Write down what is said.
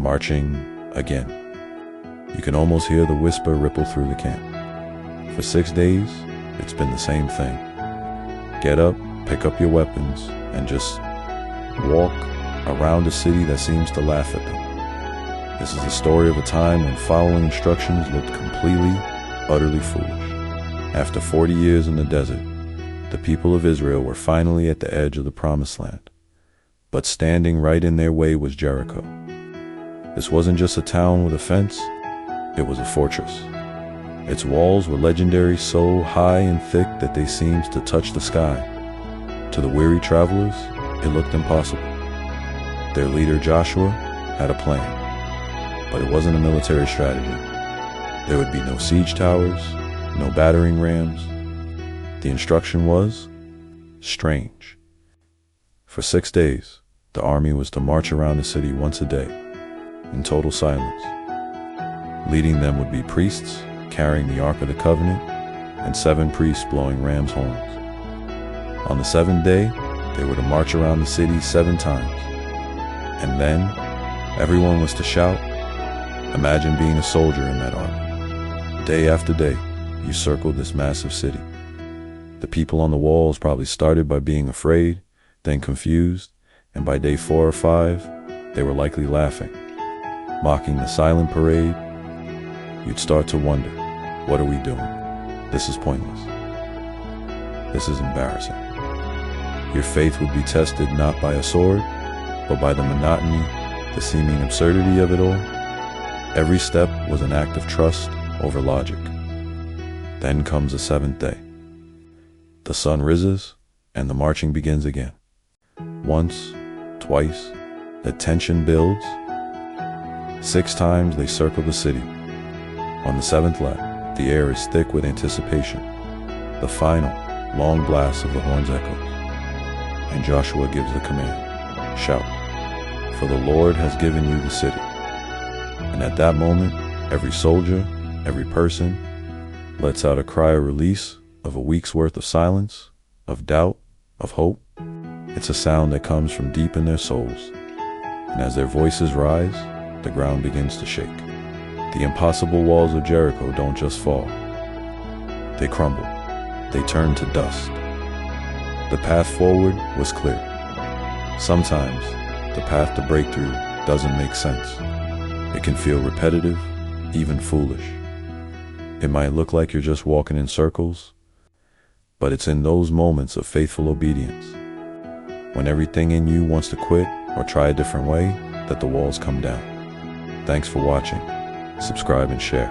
marching again. You can almost hear the whisper ripple through the camp. For 6 days, it's been the same thing. Get up, pick up your weapons, and just walk around a city that seems to laugh at them. This is the story of a time when following instructions looked completely, utterly foolish. After 40 years in the desert, the people of Israel were finally at the edge of the promised land. But standing right in their way was Jericho. This wasn't just a town with a fence, it was a fortress. Its walls were legendary, so high and thick that they seemed to touch the sky. To the weary travelers, it looked impossible. Their leader Joshua had a plan, but it wasn't a military strategy. There would be no siege towers, no battering rams. The instruction was strange. For 6 days, the army was to march around the city once a day, in total silence. Leading them would be priests carrying the Ark of the Covenant and 7 priests blowing ram's horns. On the 7th day, they were to march around the city 7 times. And then, everyone was to shout. Imagine being a soldier in that army. Day after day, you circled this massive city. The people on the walls probably started by being afraid, then confused, and by day 4 or 5, they were likely laughing. Mocking the silent parade, you'd start to wonder, what are we doing? This is pointless. This is embarrassing. Your faith would be tested not by a sword, but by the monotony, the seeming absurdity of it all. Every step was an act of trust over logic. Then comes the 7th day. The sun rises, and the marching begins again. Once, twice, the tension builds. 6 times they circle the city. On the 7th lap, the air is thick with anticipation. The final, long blast of the horns echoes. And Joshua gives the command, shout, for the Lord has given you the city. And at that moment, every soldier, every person, lets out a cry of release of a week's worth of silence, of doubt, of hope. It's a sound that comes from deep in their souls. And as their voices rise, the ground begins to shake. The impossible walls of Jericho don't just fall. They crumble. They turn to dust. The path forward was clear. Sometimes, the path to breakthrough doesn't make sense. It can feel repetitive, even foolish. It might look like you're just walking in circles, but it's in those moments of faithful obedience, when everything in you wants to quit or try a different way, that the walls come down. Thanks for watching. Subscribe and share.